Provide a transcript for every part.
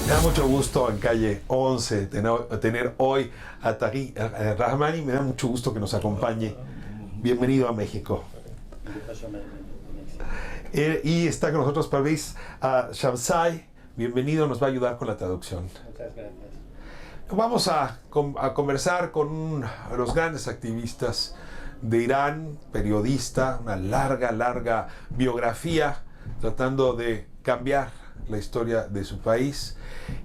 Me da mucho gusto en calle 11 tener hoy a Taghi Rahmani. Me da mucho gusto que nos acompañe. Bienvenido a México. Y está con nosotros Parviz Shamsay. Bienvenido, nos va a ayudar con la traducción. Muchas gracias. Vamos a conversar con los grandes activistas de Irán, periodista, una larga biografía, tratando de cambiar la historia de su país,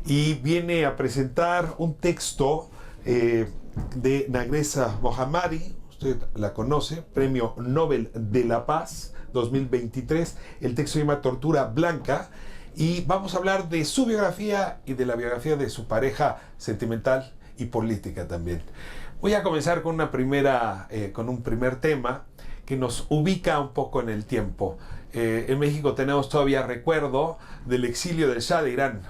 y viene a presentar un texto de Nagresa Mohammadi. Usted la conoce, Premio Nobel de la Paz 2023. El texto se llama Tortura Blanca, y vamos a hablar de su biografía y de la biografía de su pareja sentimental y política también. Voy a comenzar con un primer tema que nos ubica un poco en el tiempo. En México tenemos todavía recuerdo del exilio del Shah de Irán,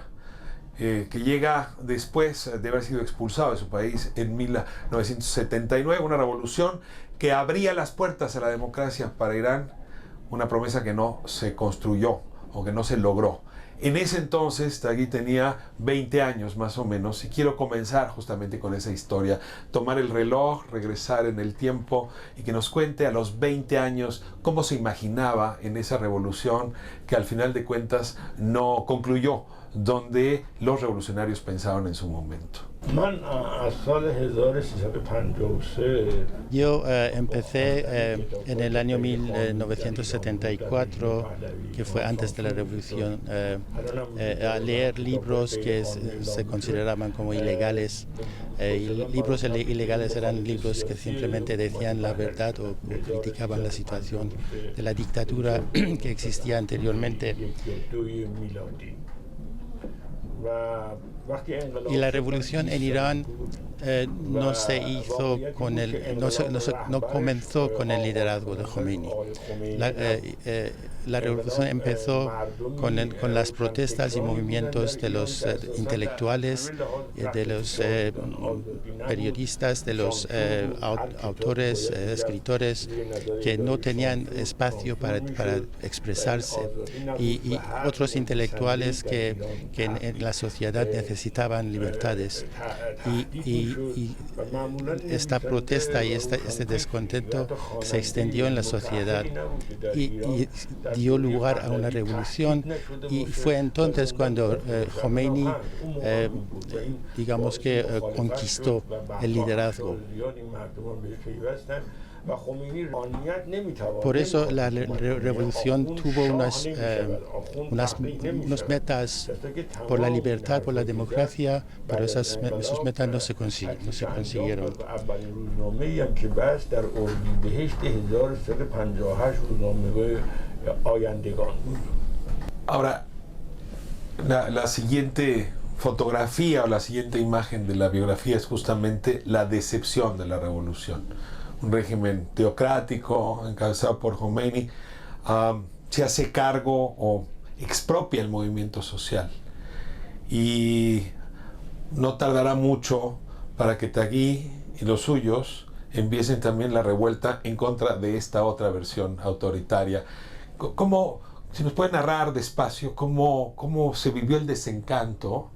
que llega después de haber sido expulsado de su país en 1979, una revolución que abría las puertas a la democracia para Irán, una promesa que no se construyó o que no se logró. En ese entonces Taghi tenía 20 años más o menos, y quiero comenzar justamente con esa historia, tomar el reloj, regresar en el tiempo y que nos cuente a los 20 años cómo se imaginaba en esa revolución que al final de cuentas no concluyó donde los revolucionarios pensaban en su momento. Yo empecé en el año 1974, que fue antes de la revolución, a leer libros que se consideraban como ilegales. Y libros ilegales eran libros que simplemente decían la verdad o criticaban la situación de la dictadura que existía anteriormente. Y la revolución en Irán no comenzó con el liderazgo de Khomeini. La revolución empezó con las protestas y movimientos de los intelectuales, de los periodistas, de los autores, escritores que no tenían espacio para expresarse, y otros intelectuales que en la sociedad necesitaban libertades. Y esta protesta y este descontento se extendió en la sociedad y dio lugar a una revolución, y fue entonces cuando Khomeini conquistó el liderazgo. Por eso la revolución tuvo unas metas por la libertad, por la democracia, pero esas metas no se consiguieron. Ahora, la siguiente fotografía o la siguiente imagen de la biografía es justamente la decepción de la revolución. Un régimen teocrático encabezado por Khomeini se hace cargo o expropia el movimiento social, y no tardará mucho para que Taghi y los suyos empiecen también la revuelta en contra de esta otra versión autoritaria. Si nos puede narrar despacio cómo se vivió el desencanto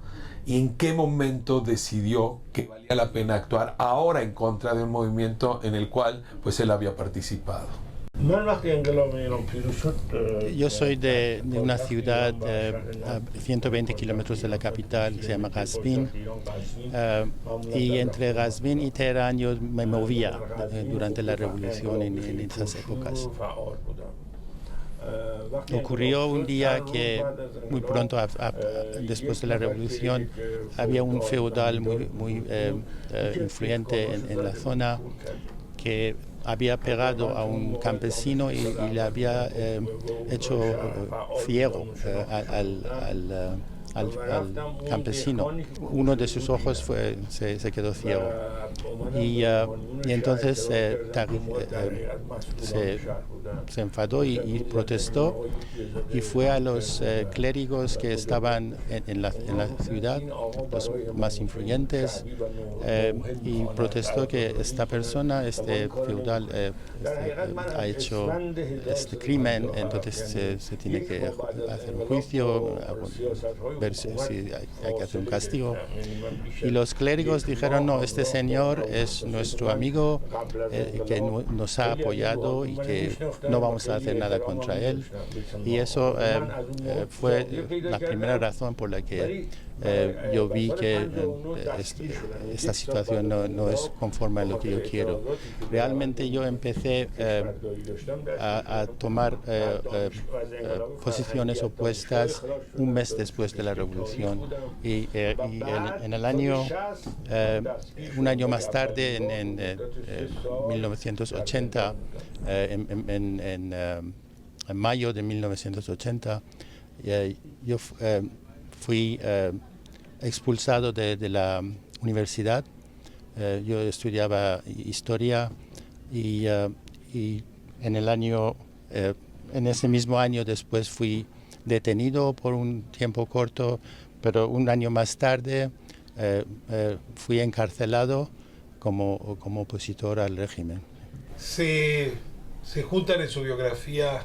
y en qué momento decidió que valía la pena actuar ahora en contra de un movimiento en el cual pues él había participado. Yo soy de una ciudad a 120 kilómetros de la capital, que se llama Qazvin, y entre Qazvin y Teherán yo me movía durante la revolución en esas épocas. Ocurrió un día que muy pronto después de la revolución había un feudal muy influyente en la zona que había pegado a un campesino y le había hecho ciego al campesino. Uno de sus ojos se quedó ciego. y entonces Taghi se enfadó y protestó y fue a los clérigos que estaban en la ciudad, los más influyentes, y protestó que esta persona, este feudal, ha hecho este crimen, entonces se tiene que hacer un juicio, ver si hay que hacer un castigo. Y los clérigos dijeron, no, este señor es nuestro amigo que nos ha apoyado y que no vamos a hacer nada contra él. Y eso fue la primera razón por la que yo vi que esta situación no es conforme a lo que yo quiero. Realmente yo empecé a tomar posiciones opuestas un mes después de la revolución y en el año, un año más tarde, en 1980, en mayo de 1980, yo fui expulsado de la universidad. Yo estudiaba historia y en ese mismo año después fui detenido por un tiempo corto, pero un año más tarde fui encarcelado como opositor al régimen. Se juntan en su biografía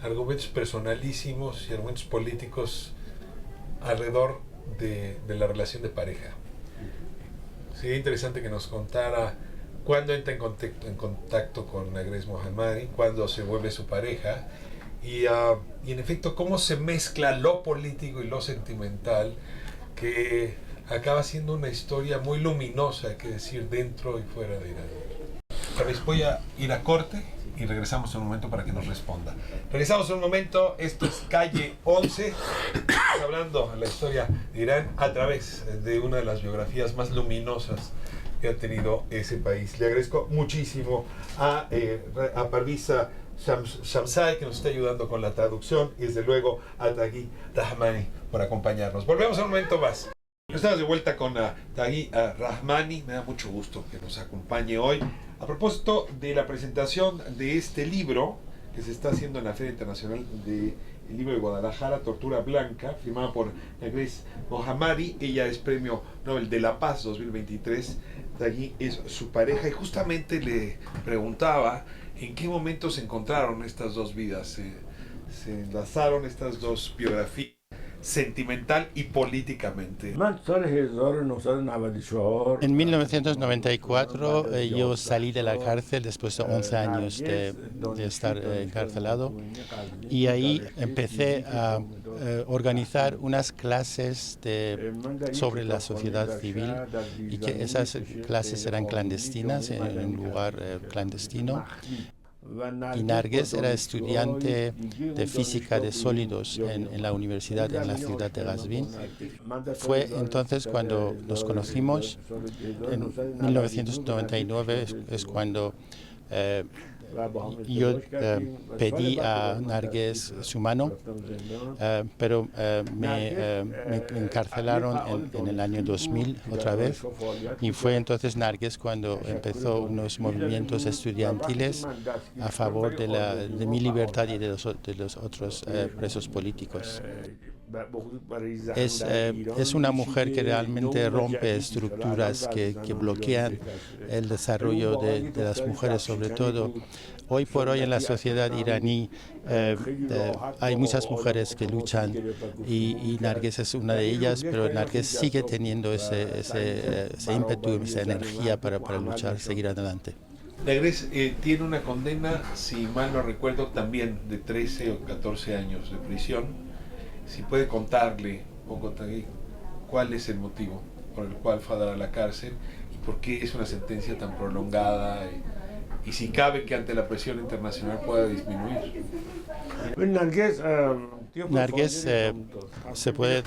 argumentos personalísimos y argumentos políticos alrededor de la relación de pareja. Sería interesante que nos contara cuándo entra en contacto con Nagrez Mohammadi, cuándo se vuelve su pareja y en efecto cómo se mezcla lo político y lo sentimental, que acaba siendo una historia muy luminosa, hay que decir, dentro y fuera de Irán. ¿Sabéis? Voy a ir a corte y regresamos en un momento para que nos responda. Regresamos en un momento. Esto es Calle 11. Estamos hablando de la historia de Irán a través de una de las biografías más luminosas que ha tenido ese país. Le agradezco muchísimo a Parviza Shamsay, que nos está ayudando con la traducción, y desde luego a Taghi Rahmani por acompañarnos. Volvemos en un momento más. Estamos de vuelta con Taghi Rahmani. Me da mucho gusto que nos acompañe hoy a propósito de la presentación de este libro que se está haciendo en la Feria Internacional del Libro de Guadalajara, Tortura Blanca, firmada por Nagrez Mohammadi. Ella es Premio Nobel de la Paz 2023. Taghi es su pareja y justamente le preguntaba en qué momento se encontraron estas dos vidas, se enlazaron estas dos biografías, sentimental y políticamente. En 1994 yo salí de la cárcel después de 11 años de estar encarcelado, y ahí empecé a organizar unas clases sobre la sociedad civil, y que esas clases eran clandestinas, en un lugar clandestino. Y Nagrez era estudiante de física de sólidos en la universidad en la ciudad de Qazvin. Fue entonces cuando nos conocimos. En 1999 es cuando yo pedí a Nagrez su mano, pero me encarcelaron en el año 2000 otra vez, y fue entonces Nagrez cuando empezó unos movimientos estudiantiles a favor de mi libertad y de los otros presos políticos. Es una mujer que realmente rompe estructuras que bloquean el desarrollo de las mujeres, sobre todo. Hoy por hoy en la sociedad iraní hay muchas mujeres que luchan, y Nagrez es una de ellas, pero Nagrez sigue teniendo ese ímpetu, esa energía para luchar, seguir adelante. Nagrez tiene una condena, si mal no recuerdo, también de 13 o 14 años de prisión. Si puede contarle un poco, Taghi, cuál es el motivo por el cual fue a dar a la cárcel y por qué es una sentencia tan prolongada, y si cabe que ante la presión internacional pueda disminuir. Nagrez se puede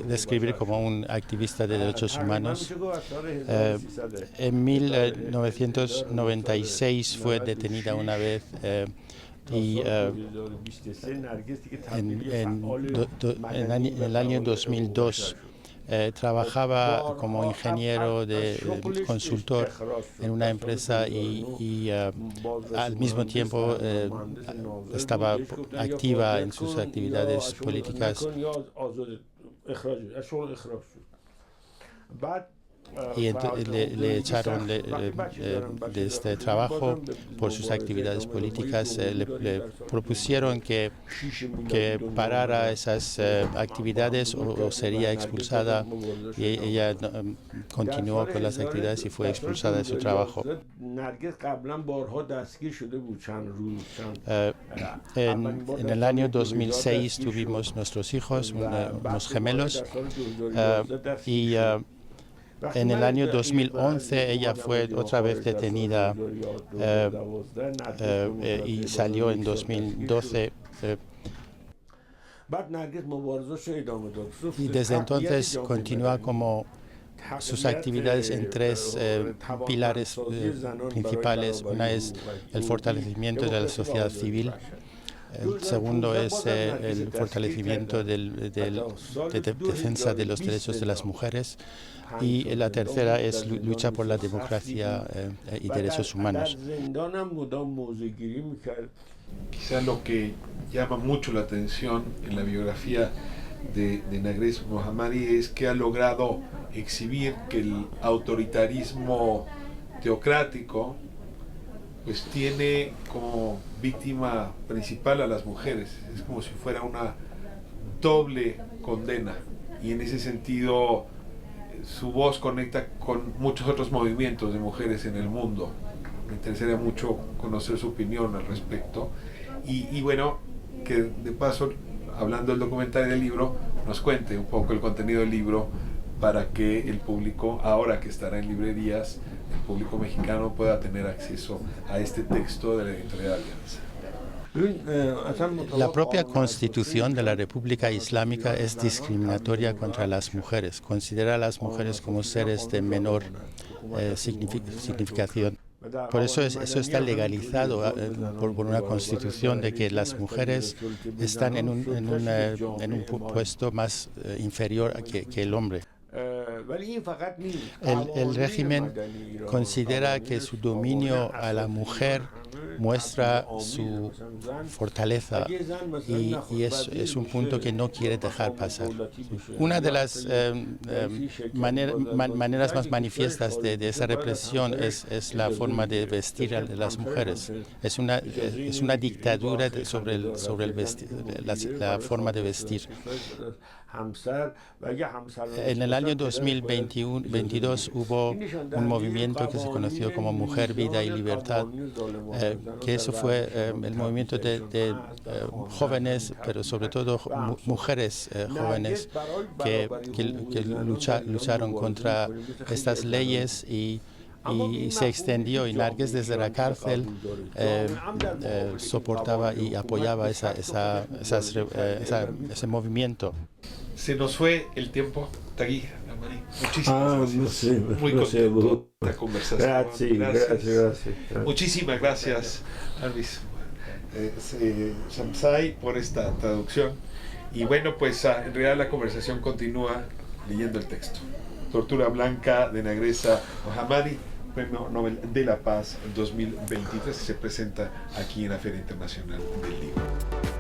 describir como un activista de derechos humanos. En 1996 fue detenida una vez, y en el año 2002 trabajaba como ingeniero consultor en una empresa y al mismo tiempo estaba activa en sus actividades políticas. Y le echaron de este trabajo por sus actividades políticas. Le propusieron que parara esas actividades o sería expulsada, y ella continuó con las actividades y fue expulsada de su trabajo. En el año 2006 tuvimos nuestros hijos, unos gemelos, y en el año 2011 ella fue otra vez detenida y salió en 2012. Y desde entonces continúa como sus actividades en tres pilares principales. Una es el fortalecimiento de la sociedad civil. El segundo es el fortalecimiento de defensa de los derechos de las mujeres. Y la tercera es lucha por la democracia y derechos humanos. Quizá lo que llama mucho la atención en la biografía de Nagrez Mohammadi es que ha logrado exhibir que el autoritarismo teocrático pues tiene como víctima principal a las mujeres. Es como si fuera una doble condena, y en ese sentido su voz conecta con muchos otros movimientos de mujeres en el mundo. Me interesaría mucho conocer su opinión al respecto. Y bueno, que de paso, hablando del documental y del libro, nos cuente un poco el contenido del libro para que el público, ahora que estará en librerías, el público mexicano pueda tener acceso a este texto de la editorial Alianza. La propia Constitución de la República Islámica es discriminatoria contra las mujeres. Considera a las mujeres como seres de menor significación. Por eso eso está legalizado por una constitución, de que las mujeres están en un puesto más inferior que el hombre. El régimen considera que su dominio a la mujer muestra su fortaleza, y es un punto que no quiere dejar pasar. Una de las maneras más manifiestas de esa represión es la forma de vestir de las mujeres. Es una dictadura sobre la forma de vestir. En el año 2022 hubo un movimiento que se conoció como Mujer, Vida y Libertad, que eso fue el movimiento de jóvenes, pero sobre todo mujeres jóvenes que lucharon contra estas leyes, y se extendió, y Narges desde la cárcel soportaba y apoyaba ese movimiento. Se nos fue el tiempo, Tagui. Muchísimas gracias. Muy contento de la conversación. Gracias. Muchísimas gracias, Narvis Shamsay, por esta traducción. Y bueno, pues en realidad la conversación continúa leyendo el texto. Tortura Blanca de Nagrez Mohammadi, Premio Nobel de la Paz 2023, se presenta aquí en la Feria Internacional del Libro.